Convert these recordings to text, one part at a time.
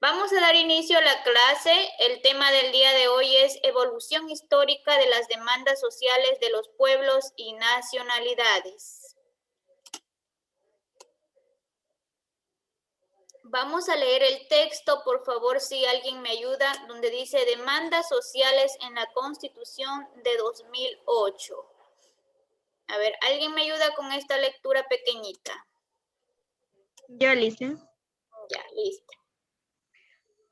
Vamos a dar inicio a la clase. El tema del día de hoy es evolución histórica de las demandas sociales de los pueblos y nacionalidades. Vamos a leer el texto, por favor, si alguien me ayuda, donde dice demandas sociales en la Constitución de 2008. A ver, ¿alguien me ayuda con esta lectura pequeñita? Yo, Alicia. Ya, listo.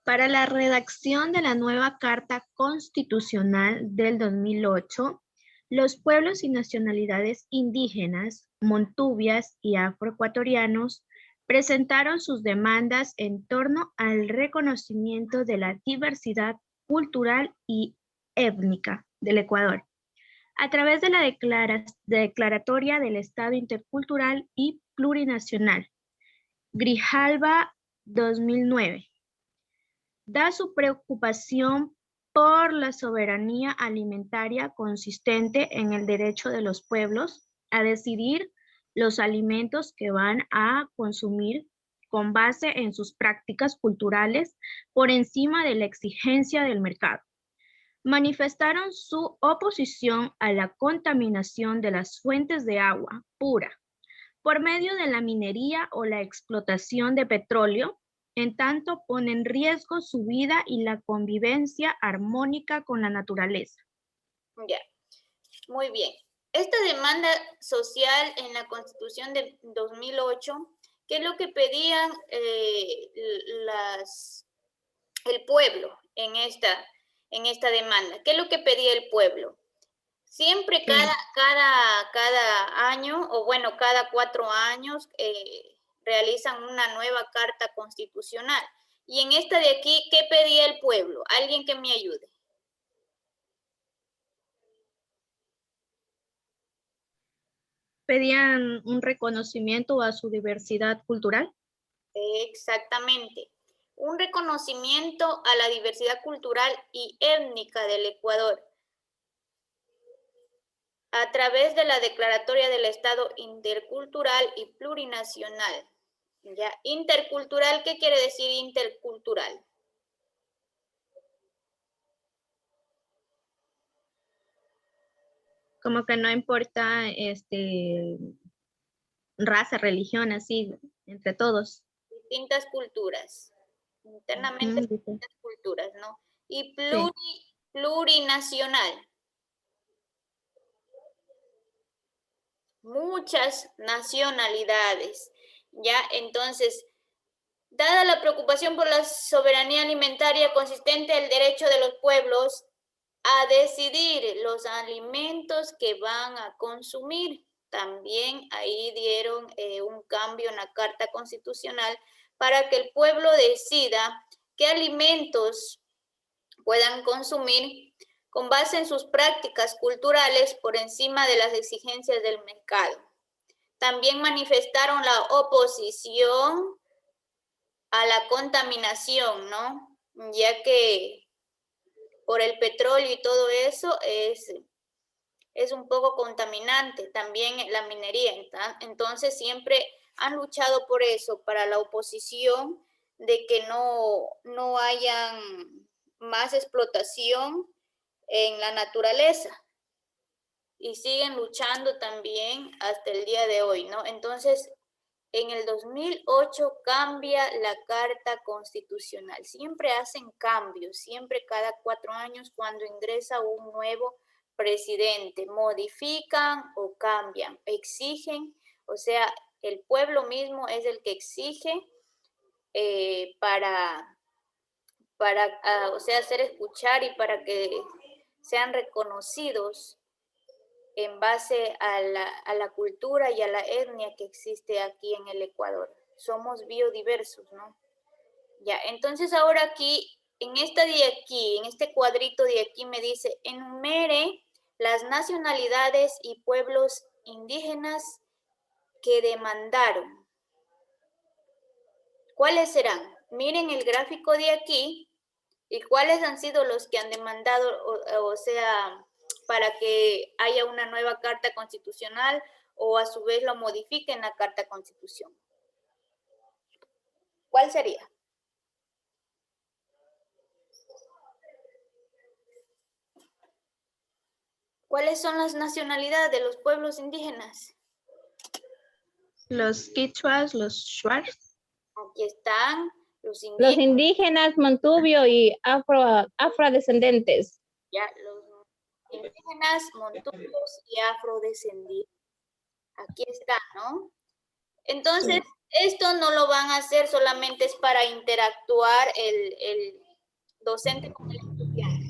Para la redacción de la nueva Carta Constitucional del 2008, los pueblos y nacionalidades indígenas, montubias y afroecuatorianos presentaron sus demandas en torno al reconocimiento de la diversidad cultural y étnica del Ecuador, a través de la Declaratoria del Estado Intercultural y Plurinacional, Grijalba 2009. Da su preocupación por la soberanía alimentaria consistente en el derecho de los pueblos a decidir los alimentos que van a consumir con base en sus prácticas culturales por encima de la exigencia del mercado. Manifestaron su oposición a la contaminación de las fuentes de agua pura por medio de la minería o la explotación de petróleo, en tanto pone en riesgo su vida y la convivencia armónica con la naturaleza. Ya, muy bien. Esta demanda social en la Constitución de 2008, ¿qué es lo que pedían el pueblo en esta demanda? ¿Qué es lo que pedía el pueblo? Siempre cada año, o bueno, cada 4 años, realizan una nueva carta constitucional. Y en esta de aquí, ¿qué pedía el pueblo? Alguien que me ayude. Pedían un reconocimiento a su diversidad cultural. Exactamente. Un reconocimiento a la diversidad cultural y étnica del Ecuador a través de la Declaratoria del Estado Intercultural y Plurinacional. ¿Ya? Intercultural, ¿qué quiere decir intercultural? Como que no importa raza, religión, así, entre todos. Distintas culturas, internamente distintas culturas, ¿no? Y plurinacional. Muchas nacionalidades, ¿ya? Entonces, dada la preocupación por la soberanía alimentaria consistente el derecho de los pueblos a decidir los alimentos que van a consumir, también ahí dieron un cambio en la Carta Constitucional para que el pueblo decida qué alimentos puedan consumir con base en sus prácticas culturales por encima de las exigencias del mercado. También manifestaron la oposición a la contaminación, ¿no? Ya que por el petróleo y todo eso es un poco contaminante, también la minería. Entonces siempre han luchado por eso, para la oposición de que no hayan más explotación en la naturaleza. Y siguen luchando también hasta el día de hoy, ¿no? Entonces, en el 2008 cambia la Carta Constitucional. Siempre hacen cambios, siempre cada 4 años cuando ingresa un nuevo presidente, modifican o cambian, exigen, o sea, el pueblo mismo es el que exige o sea, hacer escuchar y para que sean reconocidos en base a la cultura y a la etnia que existe aquí en el Ecuador. Somos biodiversos, ¿no? Ya, entonces ahora aquí, en esta de aquí, en este cuadrito de aquí me dice, enumere las nacionalidades y pueblos indígenas que demandaron. ¿Cuáles serán? Miren el gráfico de aquí y cuáles han sido los que han demandado, o sea, para que haya una nueva Carta Constitucional o a su vez lo modifiquen la Carta Constitución. ¿Cuál sería? ¿Cuáles son las nacionalidades de los pueblos indígenas? Los quichuas, los shuars. Aquí están los Los indígenas, indígenas, Montubio y afrodescendientes. ya, los indígenas, montubios y afrodescendientes. Aquí está, ¿no? Entonces, esto no lo van a hacer solamente es para interactuar el docente con el estudiante.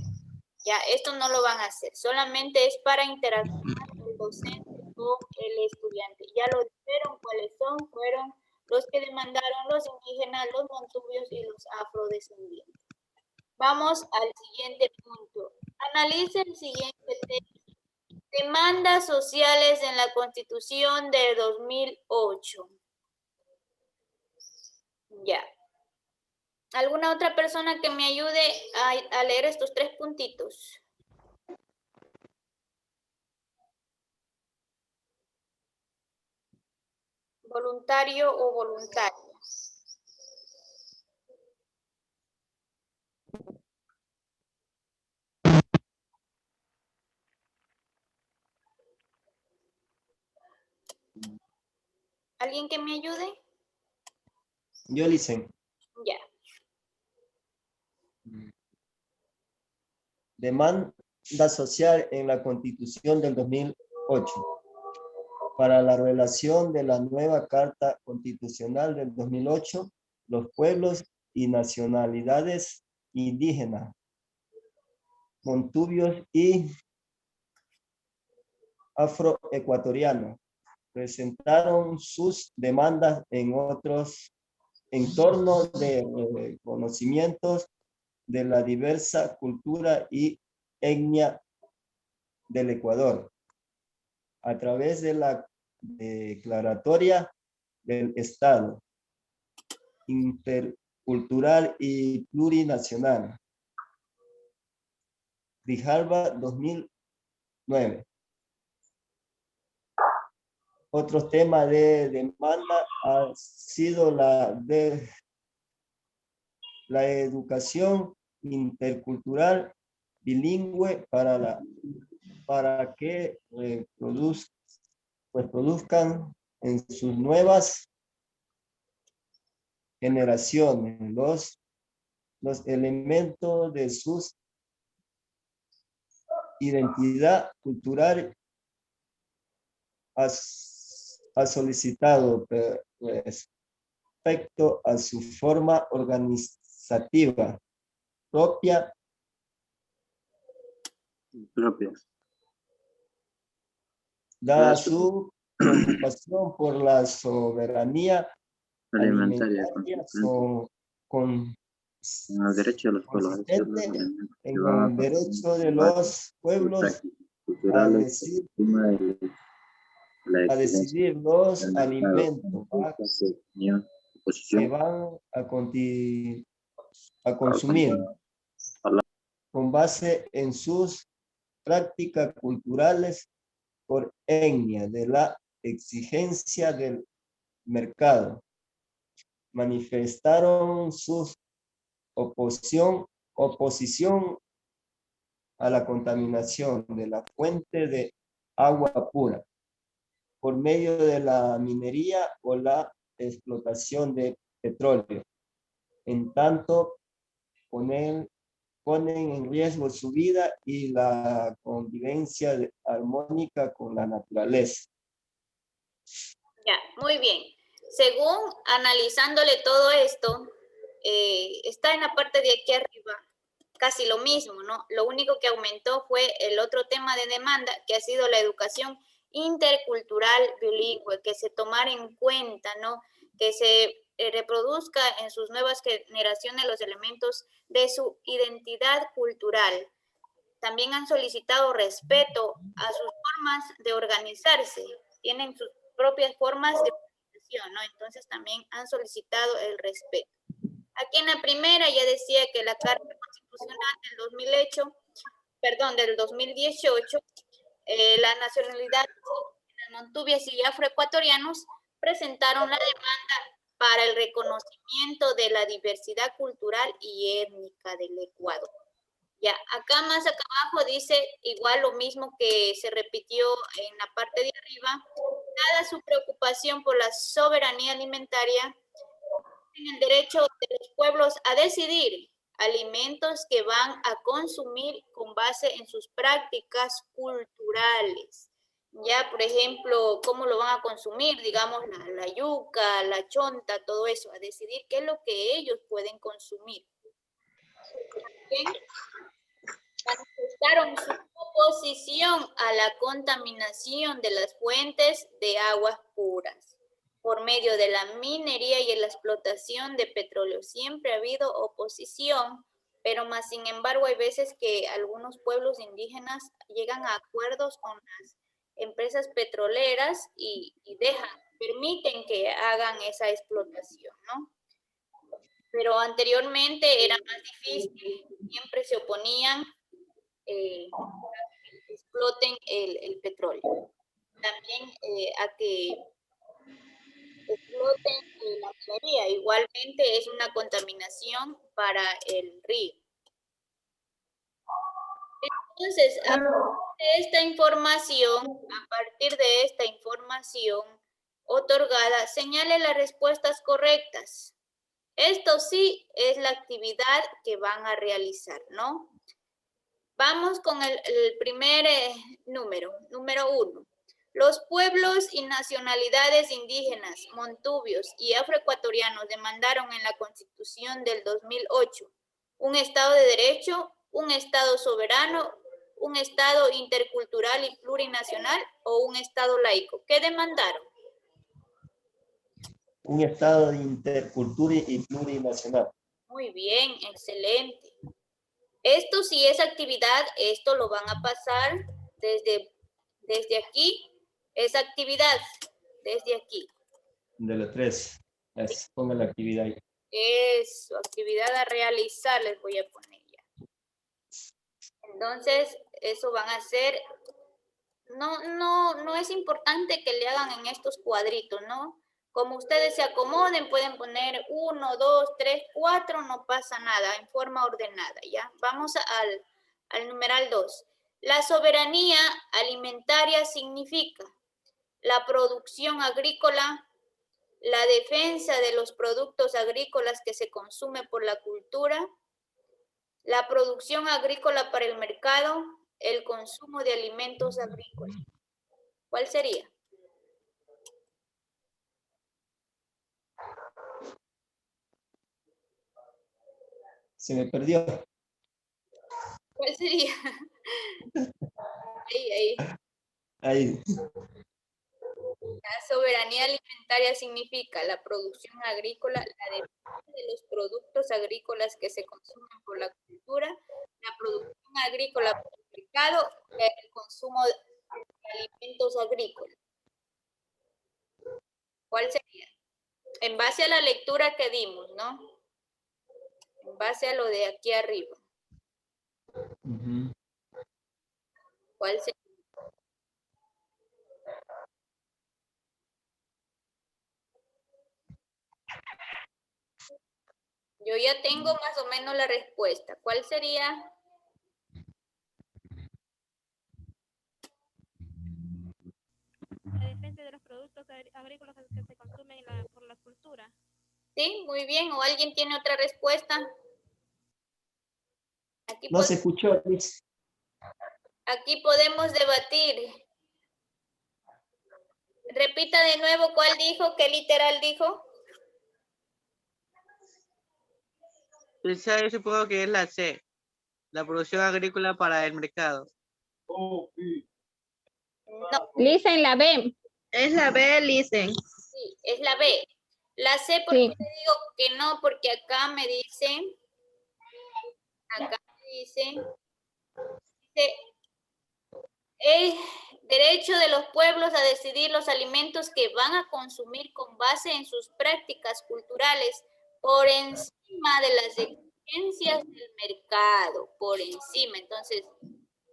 Ya, esto no lo van a hacer, solamente es para interactuar el docente con el estudiante. Ya lo dijeron cuáles son, fueron los que demandaron los indígenas, los montubios y los afrodescendientes. Vamos al siguiente punto. Analice el siguiente tema. Demandas sociales en la Constitución de 2008. Ya. ¿Alguna otra persona que me ayude a leer estos 3 puntitos? Voluntario o voluntaria. ¿Alguien que me ayude? Yo dicen, Ya. demanda social en la Constitución del 2008 para la relación de la nueva Carta Constitucional del 2008, los pueblos y nacionalidades indígenas, montubios y afroecuatorianos presentaron sus demandas en otros entornos de conocimientos de la diversa cultura y etnia del Ecuador a través de la declaratoria del Estado intercultural y plurinacional, Grijalba 2009. Otro tema de demanda ha sido la educación intercultural bilingüe para que produzcan en sus nuevas generaciones los elementos de su identidad cultural. Ha solicitado respecto a su forma organizativa propia, dada su preocupación por la soberanía alimentaria con los derechos de los pueblos, consistente en el derecho de los pueblos a decidir los alimentos que van a consumir con base en sus prácticas culturales por etnia de la exigencia del mercado. Manifestaron su oposición a la contaminación de la fuente de agua pura por medio de la minería o la explotación de petróleo. En tanto, ponen en riesgo su vida y la convivencia armónica con la naturaleza. Ya, muy bien. Según analizándole todo esto, está en la parte de aquí arriba casi lo mismo, ¿no? Lo único que aumentó fue el otro tema de demanda, que ha sido la educación intercultural bilingüe, que se tomara en cuenta, ¿no? Que se reproduzca en sus nuevas generaciones los elementos de su identidad cultural. También han solicitado respeto a sus formas de organizarse, tienen sus propias formas de organización, ¿no? Entonces también han solicitado el respeto. Aquí en la primera ya decía que la Carta Constitucional del 2018, la nacionalidad montubias y afroecuatorianos presentaron la demanda para el reconocimiento de la diversidad cultural y étnica del Ecuador. Ya, acá más acá abajo dice igual lo mismo que se repitió en la parte de arriba. Dada su preocupación por la soberanía alimentaria, en el derecho de los pueblos a decidir alimentos que van a consumir con base en sus prácticas culturales. Ya, por ejemplo, cómo lo van a consumir, digamos, la yuca, la chonta, todo eso, a decidir qué es lo que ellos pueden consumir. Bien, manifestaron su oposición a la contaminación de las fuentes de aguas puras por medio de la minería y la explotación de petróleo. Siempre ha habido oposición, pero más sin embargo hay veces que algunos pueblos indígenas llegan a acuerdos con las empresas petroleras y permiten que hagan esa explotación, ¿no? Pero anteriormente era más difícil, siempre se oponían exploten el petróleo. También a que exploten la minería. Igualmente es una contaminación para el río. Entonces, a partir de esta información otorgada, señale las respuestas correctas. Esto sí es la actividad que van a realizar, ¿no? Vamos con el primer número 1. Los pueblos y nacionalidades indígenas, montubios y afroecuatorianos demandaron en la Constitución del 2008 un Estado de Derecho, un Estado soberano, un Estado intercultural y plurinacional o un Estado laico. ¿Qué demandaron? Un estado de intercultura y plurinacional. Muy bien, excelente. Esto sí es actividad, esto lo van a pasar desde aquí, es actividad, desde aquí. De los tres. Pongan la actividad ahí. Eso, actividad a realizar les voy a poner ya. Entonces, eso van a hacer. No es importante que le hagan en estos cuadritos, ¿no? Como ustedes se acomoden, pueden poner 1, 2, 3, 4, no pasa nada, en forma ordenada, ¿ya? Vamos al numeral 2. La soberanía alimentaria significa la producción agrícola, la defensa de los productos agrícolas que se consumen por la cultura, la producción agrícola para el mercado, el consumo de alimentos agrícolas. ¿Cuál sería? Se me perdió. ¿Cuál sería? Ahí. Ahí. La soberanía alimentaria significa la producción agrícola, la defensa de los productos agrícolas que se consumen por la cultura, la producción agrícola para el mercado, el consumo de alimentos agrícolas. ¿Cuál sería? En base a la lectura que dimos, ¿no? En base a lo de aquí arriba. ¿Cuál sería? Yo ya tengo más o menos la respuesta. ¿Cuál sería? La defensa de los productos agrícolas que se consumen por la cultura. Sí, muy bien. ¿O alguien tiene otra respuesta? Aquí No se escuchó, Liz. Aquí podemos debatir. Repita de nuevo cuál dijo, qué literal dijo. Yo supongo que es la C, la producción agrícola para el mercado. No, Listen, la B. Es la B, listen. sí, es la B. La C, ¿por qué Sí. te digo que no? Porque acá me dice, es derecho de los pueblos a decidir los alimentos que van a consumir con base en sus prácticas culturales por encima de las exigencias del mercado, por encima. Entonces,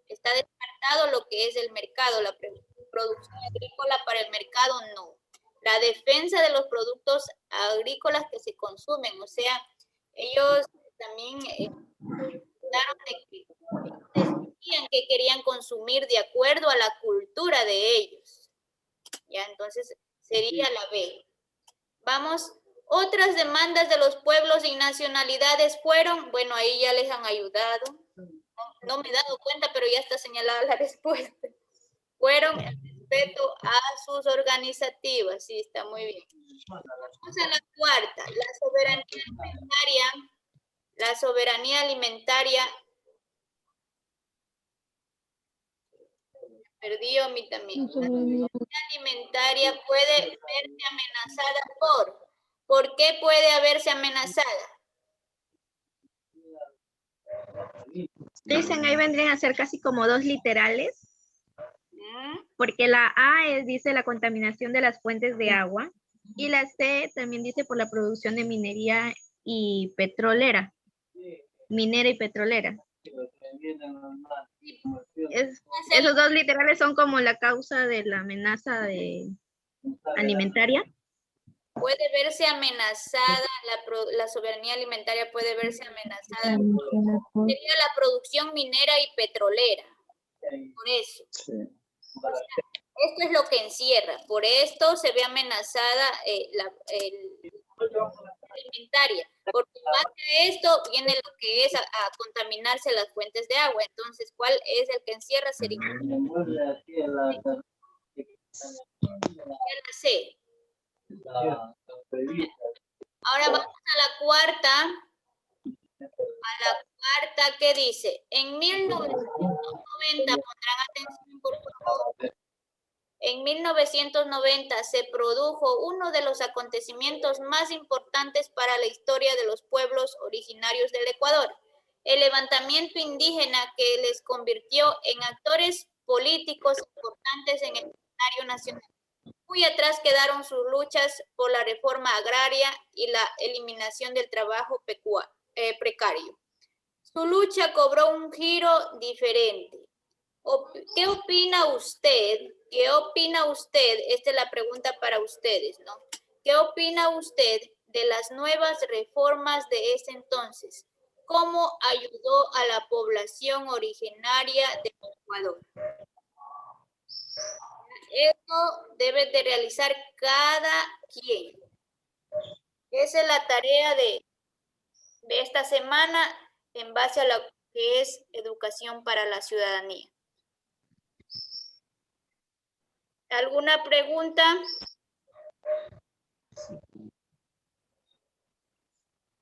está descartado lo que es el mercado, la producción agrícola para el mercado, no. La defensa de los productos agrícolas que se consumen, o sea, ellos también comentaron de que decían que querían consumir de acuerdo a la cultura de ellos. Ya, entonces sería la B. Vamos, otras demandas de los pueblos y nacionalidades fueron, bueno, ahí ya les han ayudado. No me he dado cuenta, pero ya está señalada la respuesta. Fueron el respeto a sus organizativas. Sí, está muy bien. Vamos a la cuarta, la soberanía alimentaria. Perdió a mí también. La soberanía alimentaria puede verse amenazada ¿por qué puede haberse amenazada? Dicen, ahí vendrían a ser casi como dos literales, ¿Mm? porque la A dice la contaminación de las fuentes de agua y la C también dice por la producción de minería y petrolera. Minera y petrolera. Esos dos literales son como la causa de la amenaza alimentaria. Puede verse amenazada, la soberanía alimentaria puede verse amenazada. Sería la producción minera y petrolera. Por eso. O sea, esto es lo que encierra. Por esto se ve amenazada la alimentaria. Porque más de esto viene lo que es a contaminarse las fuentes de agua. Entonces, ¿cuál es el que encierra? Sería la C. Ahora vamos a la cuarta. ¿Qué dice? En 1990, pondrán atención por favor. En 1990 se produjo uno de los acontecimientos más importantes para la historia de los pueblos originarios del Ecuador, el levantamiento indígena que les convirtió en actores políticos importantes en el escenario nacional. Muy atrás quedaron sus luchas por la reforma agraria y la eliminación del trabajo precario. Su lucha cobró un giro diferente. ¿Qué opina usted? ¿Qué opina usted? Esta es la pregunta para ustedes, ¿no? ¿Qué opina usted de las nuevas reformas de ese entonces? ¿Cómo ayudó a la población originaria de Ecuador? Esto debe de realizar cada quien. Esa es la tarea de esta semana en base a lo que es educación para la ciudadanía. ¿Alguna pregunta?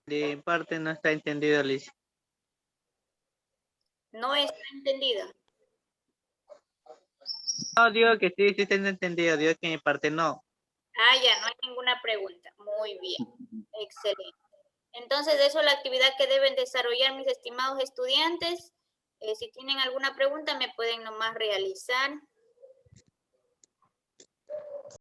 De parte no está entendido, Liz. No está entendida. No, digo que sí está entendido, digo que mi parte no. Ah, ya, no hay ninguna pregunta. Muy bien, excelente. Entonces, eso es la actividad que deben desarrollar mis estimados estudiantes. Si tienen alguna pregunta, me pueden nomás realizar.